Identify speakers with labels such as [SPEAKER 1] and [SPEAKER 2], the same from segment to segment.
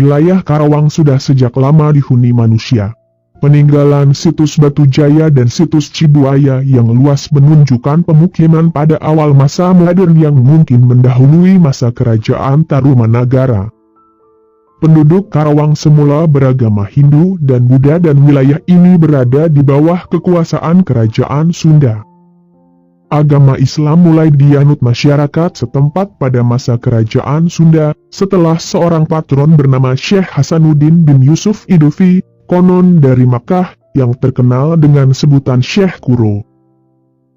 [SPEAKER 1] Wilayah Karawang sudah sejak lama dihuni manusia. Peninggalan situs Batu Jaya dan situs Cibuaya yang luas menunjukkan pemukiman pada awal masa modern yang mungkin mendahului masa kerajaan Tarumanagara. Penduduk Karawang semula beragama Hindu dan Buddha dan wilayah ini berada di bawah kekuasaan kerajaan Sunda. Agama Islam mulai dianut masyarakat setempat pada masa kerajaan Sunda, setelah seorang patron bernama Syekh Hasanuddin bin Yusuf Idufi, konon dari Makkah, yang terkenal dengan sebutan Syekh Kuro.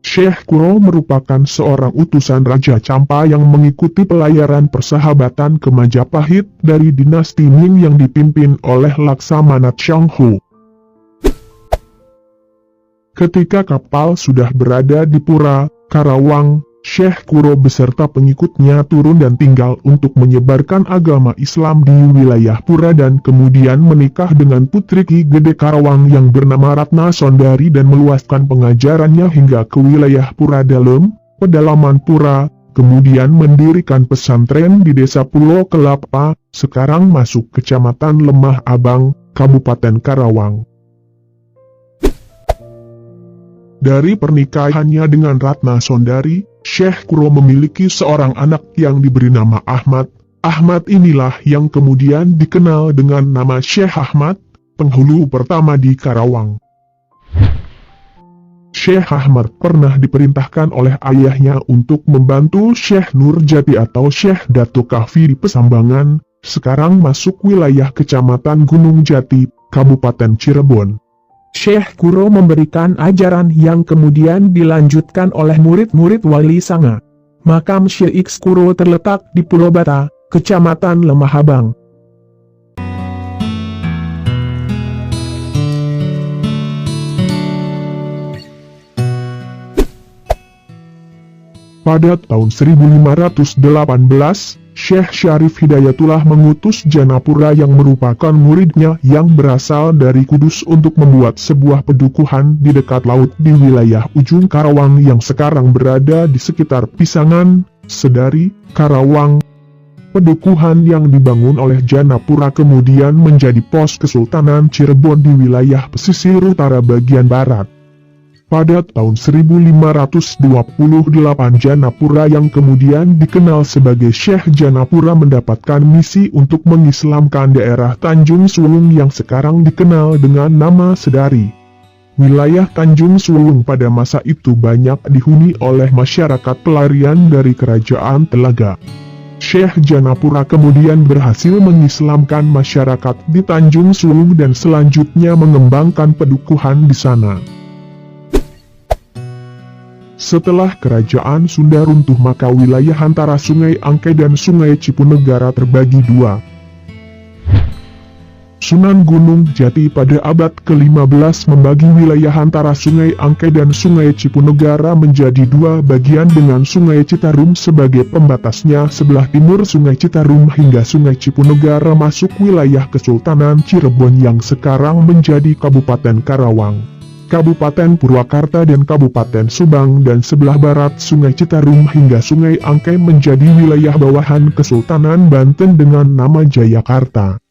[SPEAKER 1] Syekh Kuro merupakan seorang utusan Raja Campa yang mengikuti pelayaran persahabatan ke Majapahit dari dinasti Ming yang dipimpin oleh Laksamana Tiongho. Ketika kapal sudah berada di Pura Karawang, Syekh Kuro beserta pengikutnya turun dan tinggal untuk menyebarkan agama Islam di wilayah Pura dan kemudian menikah dengan putri Ki Gede Karawang yang bernama Ratna Sondari dan meluaskan pengajarannya hingga ke wilayah Pura dalam, pedalaman Pura, kemudian mendirikan pesantren di desa Pulau Kelapa, sekarang masuk Kecamatan Lemah Abang, Kabupaten Karawang. Dari pernikahannya dengan Ratna Sondari, Syekh Kuro memiliki seorang anak yang diberi nama Ahmad. Ahmad inilah yang kemudian dikenal dengan nama Syekh Ahmad, penghulu pertama di Karawang. Syekh Ahmad pernah diperintahkan oleh ayahnya untuk membantu Syekh Nurjati atau Syekh Dato Kahfi di Pesambangan, sekarang masuk wilayah Kecamatan Gunung Jati, Kabupaten Cirebon. Syekh Kuro memberikan ajaran yang kemudian dilanjutkan oleh murid-murid Wali Sanga. Makam Syekh Kuro terletak di Pulau Bata, Kecamatan Lemah Abang. Pada tahun 1518, Syekh Syarif Hidayatullah mengutus Janapura yang merupakan muridnya yang berasal dari Kudus untuk membuat sebuah pedukuhan di dekat laut di wilayah ujung Karawang yang sekarang berada di sekitar Pisangan, Sedari, Karawang. Pedukuhan yang dibangun oleh Janapura kemudian menjadi pos Kesultanan Cirebon di wilayah pesisir utara bagian barat. Pada tahun 1528 Janapura yang kemudian dikenal sebagai Syekh Janapura mendapatkan misi untuk mengislamkan daerah Tanjung Sulung yang sekarang dikenal dengan nama Sedari. Wilayah Tanjung Sulung pada masa itu banyak dihuni oleh masyarakat pelarian dari Kerajaan Telaga. Syekh Janapura kemudian berhasil mengislamkan masyarakat di Tanjung Sulung dan selanjutnya mengembangkan pedukuhan di sana. Setelah kerajaan Sunda runtuh maka wilayah antara Sungai Angke dan Sungai Cipunegara terbagi dua. Sunan Gunung Jati pada abad ke-15 membagi wilayah antara Sungai Angke dan Sungai Cipunegara menjadi dua bagian dengan Sungai Citarum sebagai pembatasnya. Sebelah timur Sungai Citarum hingga Sungai Cipunegara masuk wilayah Kesultanan Cirebon yang sekarang menjadi Kabupaten Karawang, Kabupaten Purwakarta dan Kabupaten Subang, dan sebelah barat Sungai Citarum hingga Sungai Angke menjadi wilayah bawahan Kesultanan Banten dengan nama Jayakarta.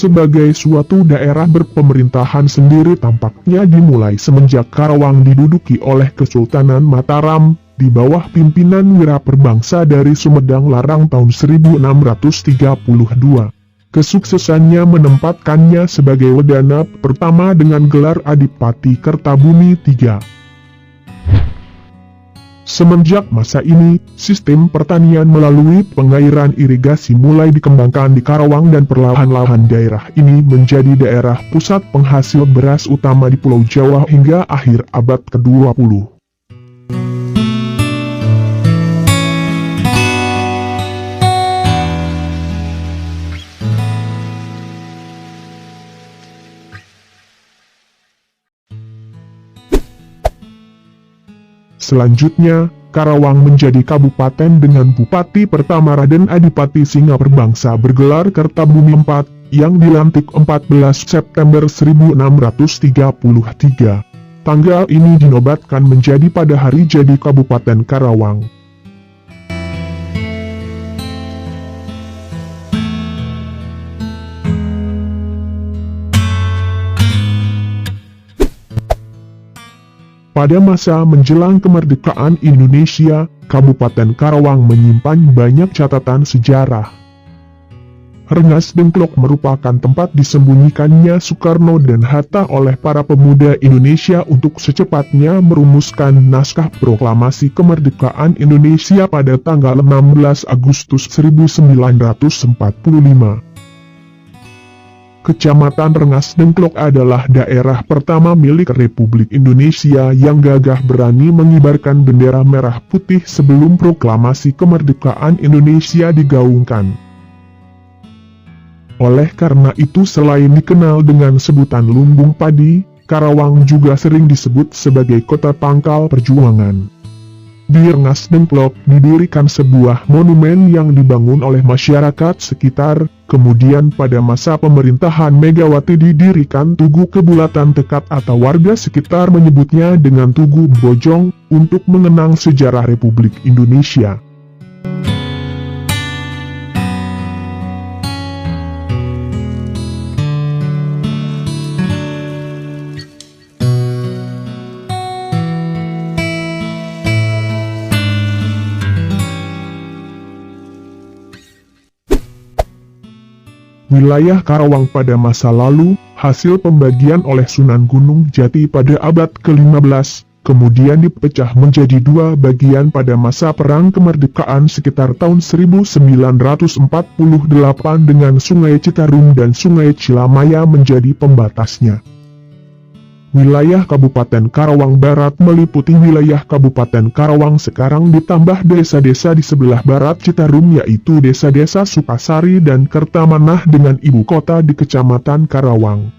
[SPEAKER 1] Sebagai suatu daerah berpemerintahan sendiri tampaknya dimulai semenjak Karawang diduduki oleh Kesultanan Mataram, di bawah pimpinan Wiraperbangsa dari Sumedang Larang tahun 1632. Kesuksesannya menempatkannya sebagai Wedana pertama dengan gelar Adipati Kertabumi III. Semenjak masa ini, sistem pertanian melalui pengairan irigasi mulai dikembangkan di Karawang dan perlahan-lahan daerah ini menjadi daerah pusat penghasil beras utama di Pulau Jawa hingga akhir abad ke-20. Selanjutnya, Karawang menjadi kabupaten dengan bupati pertama Raden Adipati Singaperbangsa bergelar Kertabumi IV, yang dilantik 14 September 1633. Tanggal ini dinobatkan menjadi pada hari jadi Kabupaten Karawang. Pada masa menjelang kemerdekaan Indonesia, Kabupaten Karawang menyimpan banyak catatan sejarah. Rengas Dengklok merupakan tempat disembunyikannya Soekarno dan Hatta oleh para pemuda Indonesia untuk secepatnya merumuskan naskah proklamasi kemerdekaan Indonesia pada tanggal 16 Agustus 1945. Kecamatan Rengas Dengklok adalah daerah pertama milik Republik Indonesia yang gagah berani mengibarkan bendera merah putih sebelum proklamasi kemerdekaan Indonesia digaungkan. Oleh karena itu selain dikenal dengan sebutan lumbung padi, Karawang juga sering disebut sebagai kota pangkal perjuangan. Di Rengas Dengklok didirikan sebuah monumen yang dibangun oleh masyarakat sekitar, kemudian pada masa pemerintahan Megawati didirikan Tugu Kebulatan Tekad atau warga sekitar menyebutnya dengan Tugu Bojong, untuk mengenang sejarah Republik Indonesia. Wilayah Karawang pada masa lalu, hasil pembagian oleh Sunan Gunung Jati pada abad ke-15, kemudian dipecah menjadi dua bagian pada masa Perang Kemerdekaan sekitar tahun 1948 dengan Sungai Citarum dan Sungai Cilamaya menjadi pembatasnya. Wilayah Kabupaten Karawang Barat meliputi wilayah Kabupaten Karawang sekarang ditambah desa-desa di sebelah barat Citarum yaitu desa-desa Sukasari dan Kertamanah dengan ibu kota di Kecamatan Karawang.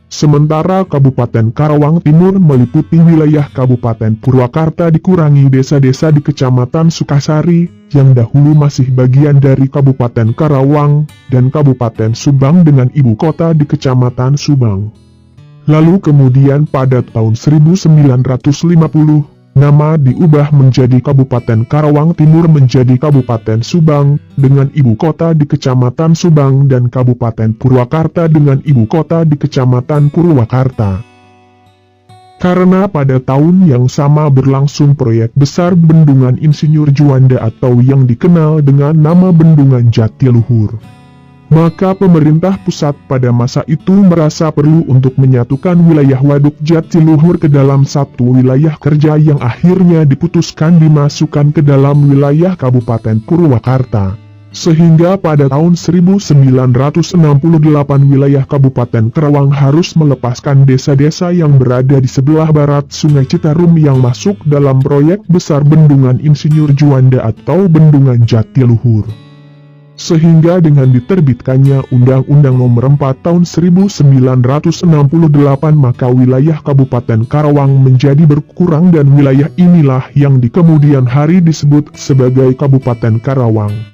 [SPEAKER 1] Sementara Kabupaten Karawang Timur meliputi wilayah Kabupaten Purwakarta dikurangi desa-desa di Kecamatan Sukasari, yang dahulu masih bagian dari Kabupaten Karawang, dan Kabupaten Subang dengan ibu kota di Kecamatan Subang. Lalu kemudian pada tahun 1950, nama diubah menjadi Kabupaten Karawang Timur menjadi Kabupaten Subang, dengan ibu kota di Kecamatan Subang dan Kabupaten Purwakarta dengan ibu kota di Kecamatan Purwakarta. Karena pada tahun yang sama berlangsung proyek besar Bendungan Insinyur Juanda atau yang dikenal dengan nama Bendungan Jatiluhur, maka pemerintah pusat pada masa itu merasa perlu untuk menyatukan wilayah Waduk Jatiluhur ke dalam satu wilayah kerja yang akhirnya diputuskan dimasukkan ke dalam wilayah Kabupaten Purwakarta. Sehingga pada tahun 1968 wilayah Kabupaten Karawang harus melepaskan desa-desa yang berada di sebelah barat Sungai Citarum yang masuk dalam proyek besar Bendungan Insinyur Juanda atau Bendungan Jatiluhur. Sehingga dengan diterbitkannya Undang-Undang Nomor 4 Tahun 1968 maka wilayah Kabupaten Karawang menjadi berkurang dan wilayah inilah yang di kemudian hari disebut sebagai Kabupaten Karawang.